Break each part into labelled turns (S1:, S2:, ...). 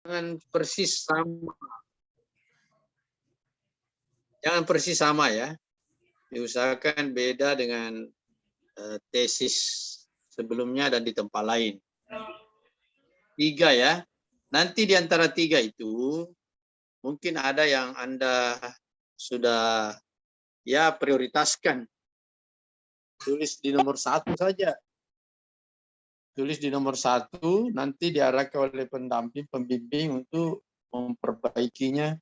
S1: Jangan persis sama. Jangan persis sama ya. Diusahakan beda dengan tesis sebelumnya dan di tempat lain. 3 ya. Nanti di antara 3 itu mungkin ada yang Anda sudah ya prioritaskan. Tulis di nomor 1 saja. Tulis di nomor 1, nanti diarahkan oleh pendamping, pembimbing untuk memperbaikinya,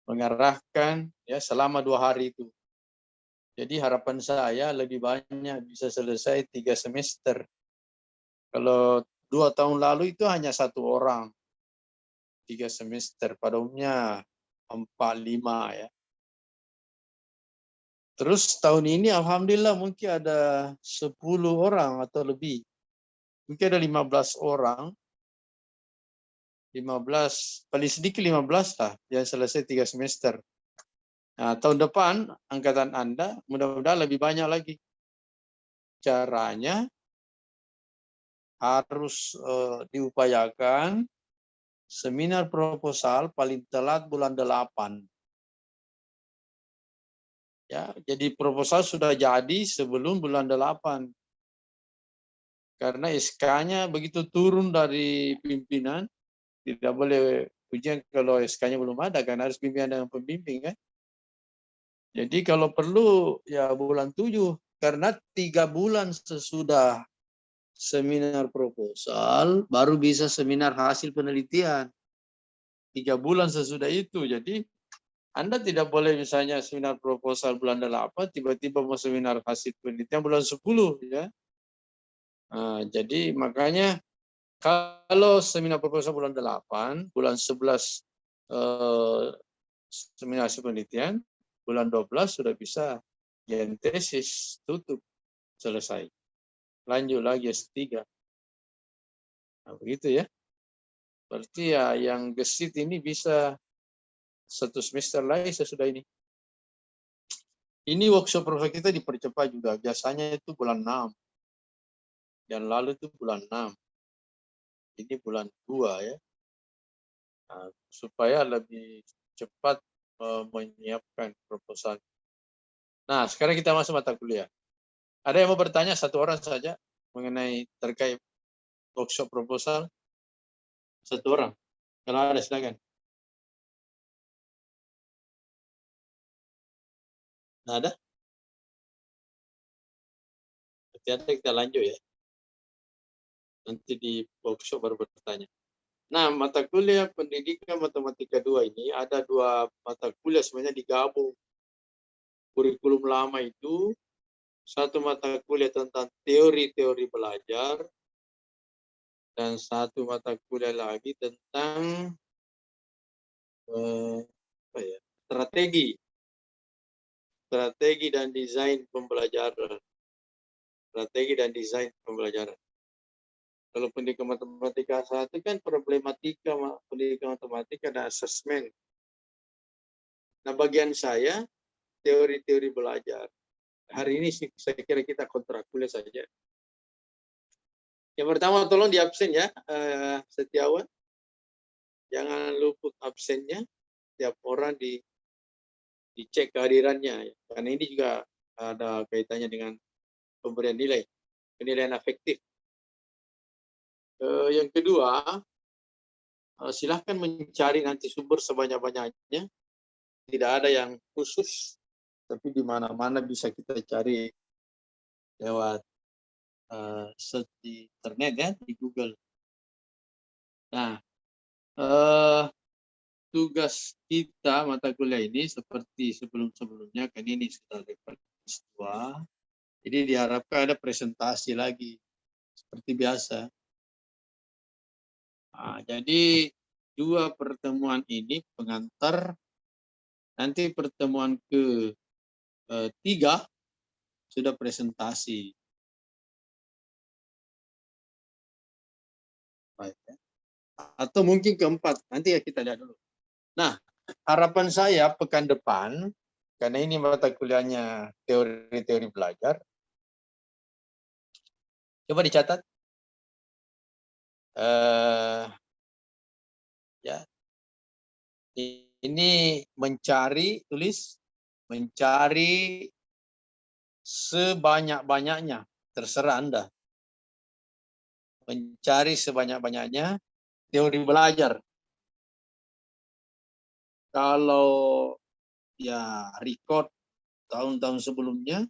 S1: mengarahkan ya selama 2 hari itu. Jadi harapan saya lebih banyak bisa selesai 3 semester. Kalau 2 tahun lalu itu hanya 1 orang, 3 semester. Pada umumnya 4, 5 ya. Terus tahun ini alhamdulillah mungkin ada 10 orang atau lebih. Mungkin ada 15 orang. 15, paling sedikit 15 lah yang selesai 3 semester. Nah, tahun depan angkatan Anda mudah-mudahan lebih banyak lagi. Caranya harus diupayakan seminar proposal paling telat bulan 8. Ya, jadi proposal sudah jadi sebelum bulan 8. Karena SK-nya begitu turun dari pimpinan, tidak boleh ujian kalau SK-nya belum ada, kan harus pimpinan dengan pembimbing kan. Jadi kalau perlu ya bulan 7, karena 3 bulan sesudah seminar proposal baru bisa seminar hasil penelitian. 3 bulan sesudah itu. Jadi Anda tidak boleh misalnya seminar proposal bulan 8, tiba-tiba mau seminar hasil penelitian bulan 10 ya. Nah, jadi makanya kalau seminar proposal bulan 8, bulan 11 seminar hasil penelitian, bulan 12 sudah bisa tesis tutup selesai. Lanjut lagi S3. Nah, begitu ya. Berarti ya yang gesit ini bisa 1 semester lagi sesudah ini. Ini workshop project kita dipercepat juga. Biasanya itu bulan 6. Yang lalu itu bulan 6. Ini bulan 2 ya. Nah, supaya lebih cepat menyiapkan proposal. Nah, sekarang kita masuk mata kuliah. Ada yang mau bertanya? 1 orang saja mengenai terkait workshop proposal. 1 orang. Kalau ada silakan. Nah, ada? Nanti kita lanjut ya. Nanti di workshop baru bertanya. Nah, mata kuliah pendidikan matematika 2 ini ada 2 mata kuliah sebenarnya digabung. Kurikulum lama itu 1 mata kuliah tentang teori-teori belajar dan 1 mata kuliah lagi tentang strategi dan desain pembelajaran. Strategi dan desain pembelajaran. Kalau pendidikan matematika 1 kan problematika pendidikan matematika dan asesmen. Nah, bagian saya teori-teori belajar. Hari ini saya kira kita kontrakuliah saja. Yang pertama tolong di absen ya, Setiawan. Jangan luput absennya. Tiap orang dicek kehadirannya. Karena ini juga ada kaitannya dengan pemberian nilai, penilaian afektif. Yang kedua, silahkan mencari nanti sumber sebanyak-banyaknya. Tidak ada yang khusus, tapi di mana-mana bisa kita cari lewat search di internet ya, di Google. Nah, tugas kita mata kuliah ini seperti sebelum-sebelumnya, kan ini sudah level S2. Jadi diharapkan ada presentasi lagi seperti biasa. Nah, jadi 2 pertemuan ini pengantar. Nanti pertemuan ke-3 sudah presentasi. Baik, ya. Atau mungkin ke-4, nanti ya kita lihat dulu. Nah, harapan saya pekan depan, karena ini mata kuliahnya teori-teori belajar, coba dicatat. Ya, ini mencari, tulis mencari sebanyak-banyaknya, terserah Anda. Mencari sebanyak-banyaknya teori belajar. Kalau ya record tahun-tahun sebelumnya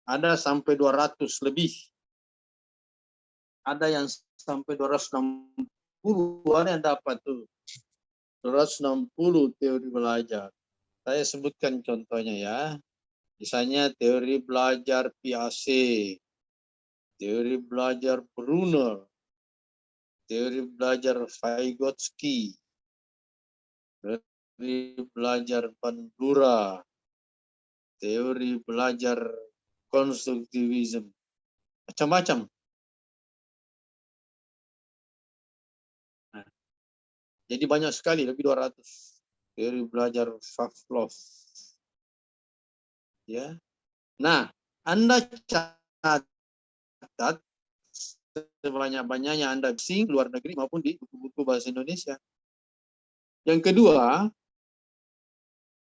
S1: ada sampai 200 lebih. Ada yang sampai 260, ada yang dapat tuh. 260 teori belajar. Saya sebutkan contohnya ya. Misalnya teori belajar Piaget, teori belajar Brunner, teori belajar Vygotsky, teori belajar Bandura, teori belajar konstruktivisme, macam-macam. Nah, jadi banyak sekali, lebih 200. Teori belajar Pavlov. Ya. Nah, Anda catat sebanyak-banyaknya Anda bising luar negeri maupun di buku-buku bahasa Indonesia. Yang kedua,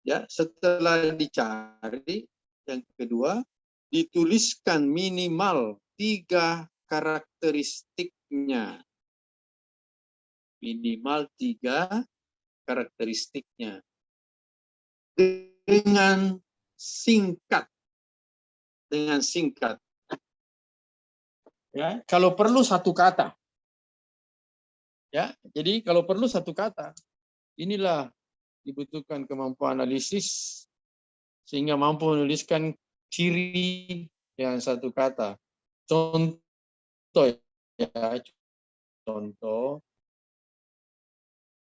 S1: ya, setelah dicari, yang kedua, dituliskan minimal 3 karakteristiknya. Minimal 3 karakteristiknya. Dengan singkat. Dengan singkat. Ya, kalau perlu 1 kata. Ya, jadi kalau perlu 1 kata. Inilah dibutuhkan kemampuan analisis sehingga mampu menuliskan ciri yang 1 kata. Contoh ya, contoh.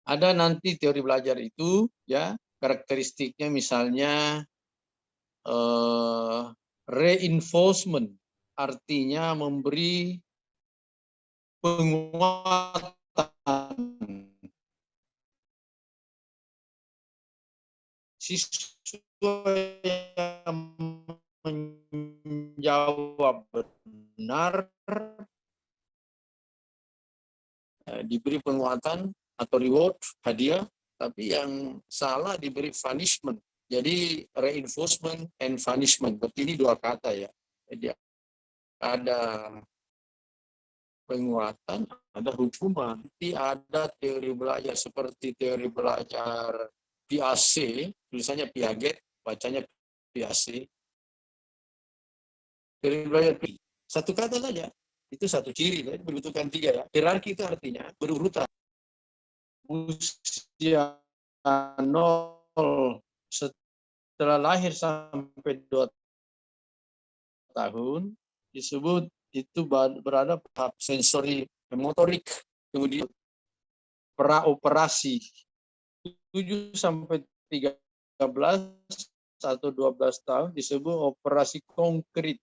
S1: Ada nanti teori belajar itu ya, karakteristiknya misalnya reinforcement, artinya memberi penguatan. Siswa yang menjawab benar diberi penguatan atau reward, hadiah, tapi yang salah diberi punishment. Jadi reinforcement and punishment, berarti ini 2 kata ya. Jadi ada penguatan, ada hukuman. Nanti ada teori belajar seperti teori belajar Piaget, tulisannya Piaget, bacanya Piaget. Teori belajar 1 kata saja, itu 1 ciri, dibutuhkan 3 ya. Hierarki itu artinya berurutan. Usia 0 setelah lahir sampai 2 tahun disebut itu berada tahap sensori motorik, kemudian praoperasi 7 sampai 13 atau 12 tahun disebut operasi konkret.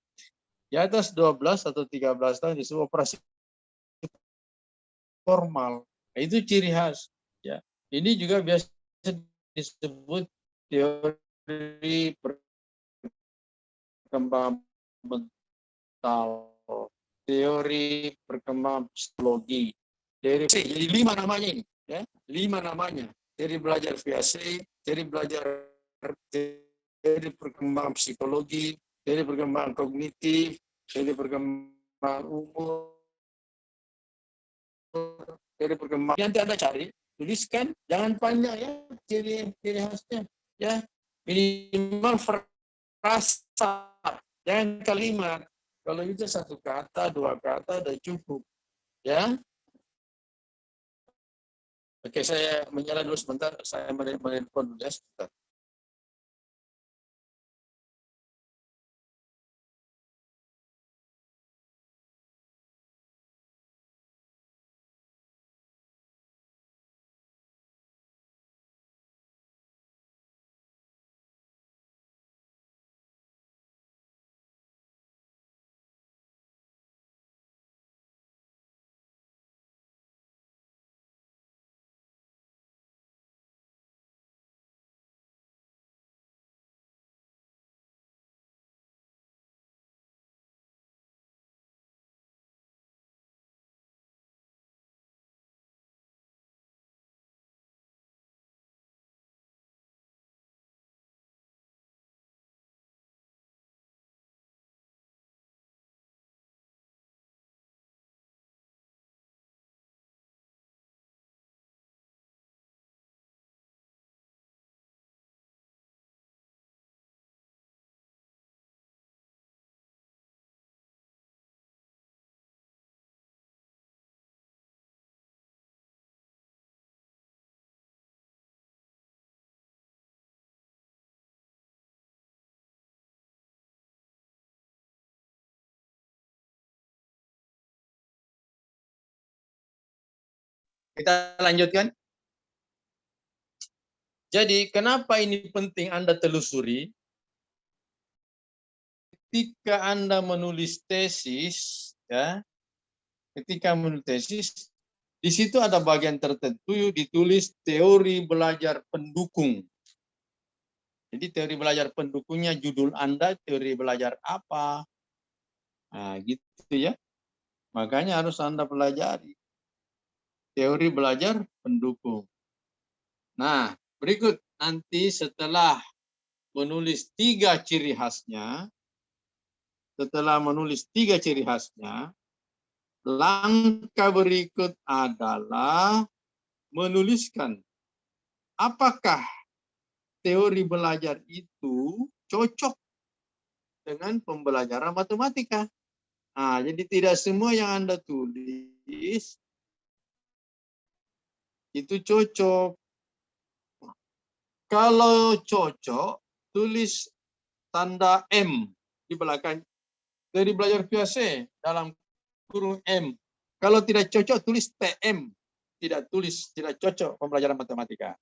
S1: Di atas 12 atau 13 tahun disebut operasi formal. Nah, itu ciri khas. Ya. Ini juga biasa disebut teori perkembangan mental, teori perkembangan psikologi. Jadi 5 namanya ini, ya, 5 namanya. Teori belajar VAC, teori belajar teori perkembangan psikologi, teori perkembangan kognitif, teori perkembangan umur, teori perkembangan. Nanti Anda cari, tuliskan, jangan panjang ya, ciri khasnya, ya, minimal frasa, jangan kalimat. Kalau itu 1 kata, 2 kata udah cukup, ya. Oke, saya menyala dulu sebentar, saya menelpon dulu ya sebentar. Kita lanjutkan. Jadi kenapa ini penting Anda telusuri? Ketika Anda menulis tesis, ya, ketika menulis tesis, di situ ada bagian tertentu ditulis teori belajar pendukung. Jadi teori belajar pendukungnya judul Anda teori belajar apa? Nah, gitu ya. Makanya harus Anda pelajari teori belajar pendukung. Nah, berikut nanti setelah menulis 3 ciri khasnya, langkah berikut adalah menuliskan apakah teori belajar itu cocok dengan pembelajaran matematika. Nah, jadi tidak semua yang Anda tulis itu cocok. Kalau cocok, tulis tanda M di belakang. Teori belajar Piaget dalam kurung M. Kalau tidak cocok, tulis TM. Tidak cocok pembelajaran matematika.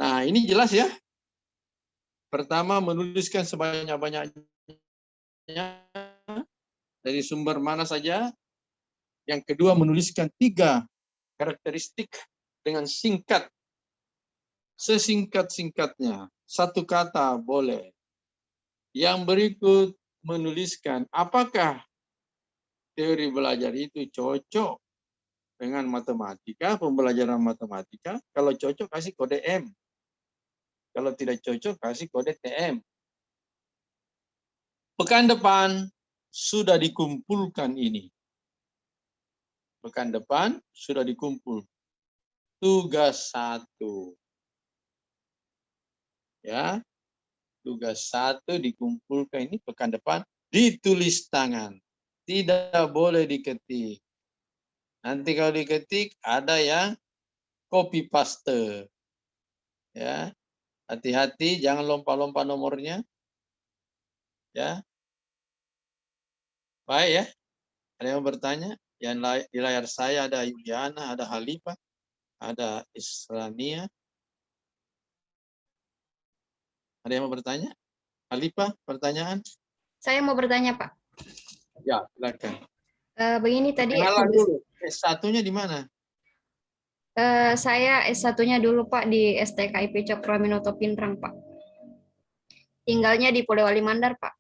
S1: Nah, ini jelas ya. Pertama, menuliskan sebanyak-banyaknya dari sumber mana saja. Yang kedua, menuliskan 3 karakteristik dengan singkat. Sesingkat-singkatnya. 1 kata boleh. Yang berikut, menuliskan apakah teori belajar itu cocok dengan matematika, pembelajaran matematika. Kalau cocok, kasih kode M. Kalau tidak cocok, kasih kode TM. Pekan depan sudah dikumpulkan ini. Pekan depan sudah dikumpul. Tugas 1. Ya, tugas 1 dikumpulkan ini pekan depan. Ditulis tangan. Tidak boleh diketik. Nanti kalau diketik, ada yang copy paste. Ya, hati-hati, jangan lompat-lompat nomornya. Ya, baik ya. Ada yang bertanya? Yang di layar saya ada Yuliana, ada Halifah, ada Islania. Ada yang mau bertanya? Halifah, pertanyaan?
S2: Saya mau bertanya, Pak.
S1: Ya, silakan.
S2: Begini tadi.
S1: Kenalan dulu. S1-nya di mana?
S2: Saya S1-nya dulu, Pak, di STKIP Cokroaminoto Pindrang, Pak. Tinggalnya di Polewali Mandar, Pak.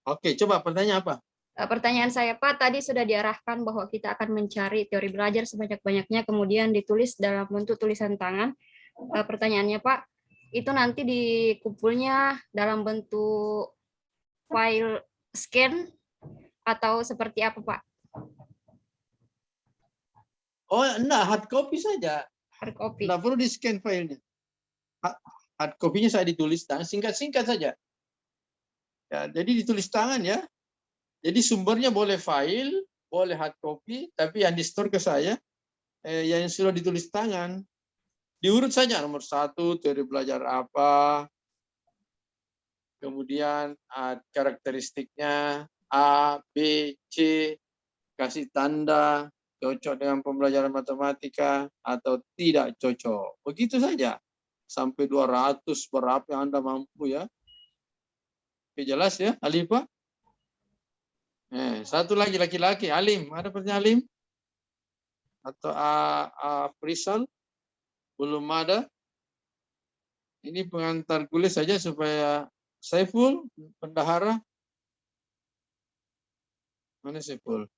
S1: Oke, coba pertanyaan apa?
S2: Pertanyaan saya, Pak, tadi sudah diarahkan bahwa kita akan mencari teori belajar sebanyak-banyaknya, kemudian ditulis dalam bentuk tulisan tangan. Pertanyaannya, Pak, itu nanti dikumpulnya dalam bentuk file scan atau seperti apa, Pak?
S1: Oh, enggak, hard copy saja.
S2: Hard copy.
S1: Enggak perlu di-scan filenya. Hard copy-nya saya ditulis tangan, singkat-singkat saja. Ya, jadi ditulis tangan ya. Jadi sumbernya boleh file, boleh hard copy, tapi yang di-store ke saya, yang sudah ditulis tangan. Diurut saja, nomor 1, teori belajar apa, kemudian karakteristiknya, A, B, C, kasih tanda, cocok dengan pembelajaran matematika, atau tidak cocok. Begitu saja. Sampai 200 berapa yang Anda mampu ya. Oke, jelas ya, Alifah? Satu lagi laki-laki, Alim. Ada pertanyaan Alim? Atau Frisal? Belum ada. Ini pengantar kulis saja supaya Saiful, pendahara. Mana Saiful?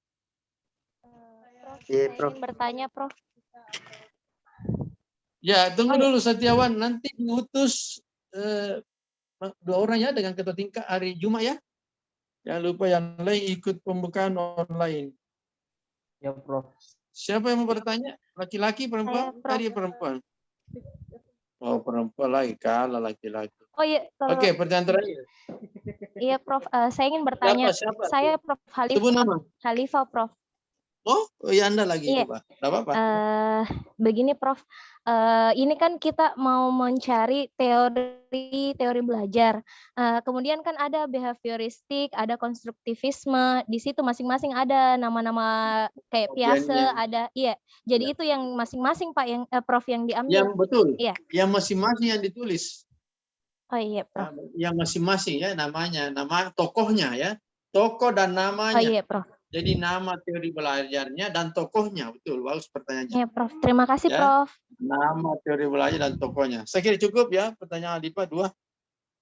S3: Prof, saya ingin bertanya, Prof.
S1: Ya, tunggu dulu Setiawan. Nanti diutus 2 orang ya dengan ketua tingkat hari Jumat ya. Jangan lupa yang lain ikut pembukaan online.
S4: Ya, Prof.
S1: Siapa yang mau bertanya? Laki-laki, perempuan?
S3: Saya, Prof.
S1: Tadi perempuan. Oh, perempuan lagi kalah laki-laki.
S3: Oh iya, kalau
S1: Oke, pertanyaan terakhir.
S3: iya, Prof. Saya ingin bertanya.
S1: Siapa?
S3: Saya Prof.
S1: Sebut nama.
S3: Halifah, Prof.
S1: Oh, ya Anda lagi
S3: Iya.
S1: coba. Tidak apa-apa.
S3: Begini Prof, ini kan kita mau mencari teori belajar. Kemudian kan ada behavioristik, ada konstruktivisme. Di situ masing-masing ada nama-nama kayak Piaget,
S1: Kemudiannya.
S3: ada iya. Jadi
S1: Ya.
S3: itu yang masing-masing Pak yang Prof yang diambil.
S1: Yang betul.
S3: Iya.
S1: Yang masing-masing yang ditulis.
S3: Oh iya Prof.
S1: Yang masing-masing ya namanya, nama tokohnya ya. Tokoh dan
S3: Oh
S1: namanya.
S3: iya Prof.
S1: Jadi nama teori belajarnya dan tokohnya. Betul, bagus pertanyaannya.
S3: Iya Prof. Terima kasih
S1: Ya.
S3: Prof.
S1: Nama teori belajar dan tokohnya. Saya kira cukup ya pertanyaan Adipa 2.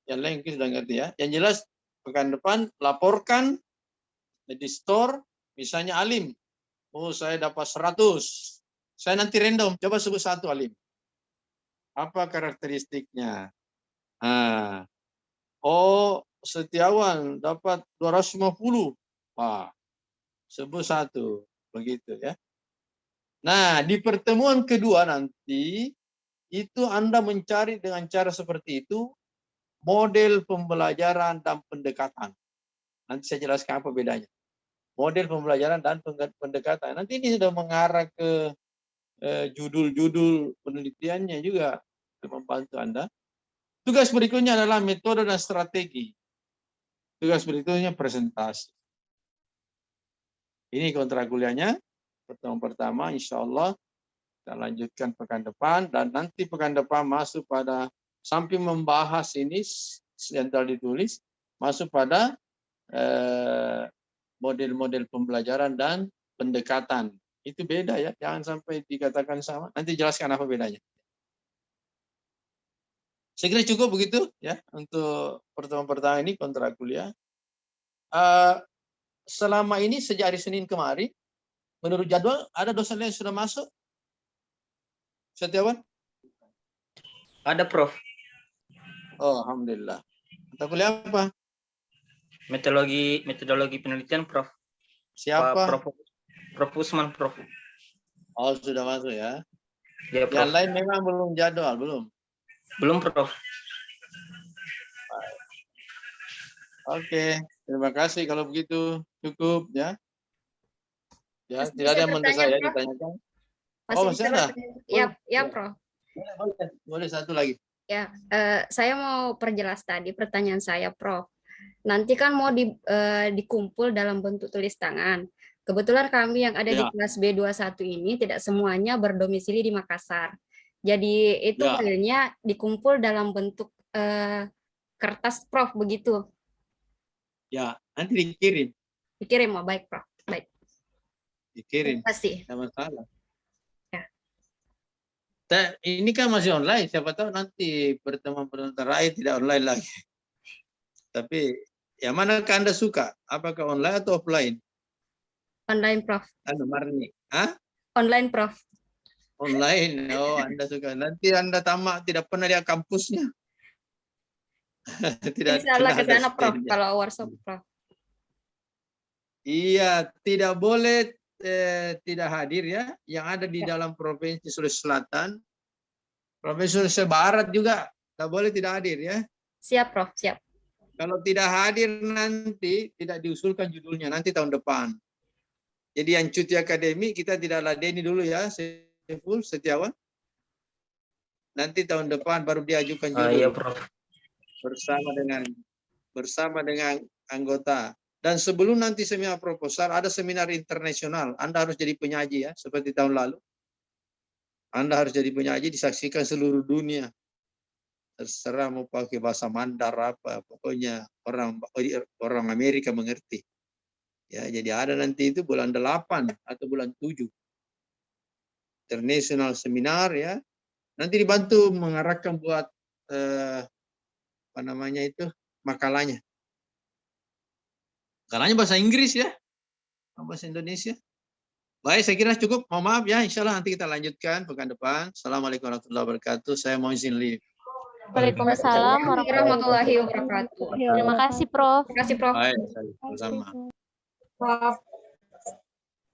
S1: Yang lain mungkin sudah ngerti ya. Yang jelas pekan depan laporkan di store misalnya Alim. Oh, saya dapat 100. Saya nanti random. Coba sebut satu Alim. Apa karakteristiknya? Oh, Setiawan dapat 250. Wah, sebut satu. Begitu ya. Nah, di pertemuan kedua nanti, itu Anda mencari dengan cara seperti itu, model pembelajaran dan pendekatan. Nanti saya jelaskan apa bedanya. Model pembelajaran dan pendekatan. Nanti ini sudah mengarah ke judul-judul penelitiannya juga untuk membantu Anda. Tugas berikutnya adalah metode dan strategi. Tugas berikutnya presentasi. Ini kontrak kuliahnya. Pertemuan pertama, insya Allah kita lanjutkan pekan depan. Dan nanti pekan depan masuk pada, sampai membahas ini, yang telah ditulis, masuk pada model-model pembelajaran dan pendekatan. Itu beda ya, jangan sampai dikatakan sama. Nanti jelaskan apa bedanya. Saya kira cukup begitu ya untuk pertemuan pertama ini kontrak kuliah. Selama ini sejak hari Senin kemarin, menurut jadwal ada dosen yang sudah masuk? Setiawan?
S5: Ada Prof.
S1: Oh, alhamdulillah. Mata kuliah apa?
S5: Metodologi penelitian Prof.
S1: Siapa?
S5: Prof Usman Prof.
S1: Oh, sudah masuk ya.
S5: Ya Prof.
S1: Yang lain memang belum jadwal, belum?
S5: Belum Prof.
S1: Oke, terima kasih kalau begitu. Cukup ya. Ya,
S2: Masih
S1: tidak ada
S2: bisa
S1: yang mendesak
S2: bertanya,
S1: ya
S2: Prof?
S1: ditanyakan.
S2: Masih
S1: Oh,
S2: bisa
S1: masih ada?
S2: bertanya? Ya, Prof.
S1: Boleh satu lagi.
S2: Ya, saya mau perjelas tadi pertanyaan saya, Prof. Nanti kan mau dikumpul dalam bentuk tulis tangan. Kebetulan kami yang ada di
S1: Ya.
S2: kelas B21 ini tidak semuanya berdomisili di Makassar. Jadi itu
S1: Ya.
S2: filenya dikumpul dalam bentuk kertas, Prof, begitu.
S1: Ya, nanti dikirim.
S2: Dikirim, oh, baik, Prof. Baik.
S1: Dikirim.
S2: Terima kasih.
S1: Tidak masalah.
S2: Ya.
S1: Ini kan masih online, siapa tahu nanti pertemuan terakhir tidak online lagi. Tapi yang manakah Anda suka? Apakah online atau offline?
S2: Online, Prof.
S1: Marni. Hah?
S2: Online, Prof.
S1: Online. Oh, Anda suka. Nanti Anda tamat tidak pernah lihat kampusnya. Tidak
S2: Insya Allah ke
S1: ada
S2: sana, Prof,
S1: stand-nya.
S2: kalau workshop, Prof.
S1: Iya, tidak boleh tidak hadir ya. Yang ada di dalam Provinsi Sulawesi Selatan, Provinsi Sulawesi Barat juga tidak boleh tidak hadir ya.
S2: Siap, Prof, siap.
S1: Kalau tidak hadir nanti tidak diusulkan judulnya nanti tahun depan. Jadi yang cuti akademik kita tidak ladeni dulu ya, Saiful Setiawan. Nanti tahun depan baru diajukan judul.
S5: Iya Prof.
S1: bersama dengan anggota. Dan sebelum nanti seminar proposal ada seminar internasional. Anda harus jadi penyaji ya, seperti tahun lalu. Anda harus jadi penyaji, disaksikan seluruh dunia. Terserah mau pakai bahasa Mandar apa, pokoknya orang Amerika mengerti. Ya, jadi ada nanti itu bulan 8 atau bulan 7. International seminar ya. Nanti dibantu mengarahkan buat apa namanya itu makalahnya. Makalahnya bahasa Inggris ya. Bahasa Indonesia. Baik, saya kira cukup. Mohon maaf ya, insya Allah nanti kita lanjutkan pekan depan. Assalamualaikum warahmatullahi wabarakatuh. Saya mau izin leave.
S3: Waalaikumsalam
S2: warahmatullahi wabarakatuh.
S3: Terima kasih Prof.
S2: Terima kasih, Prof.
S1: Baik, sama-sama.
S2: Prof.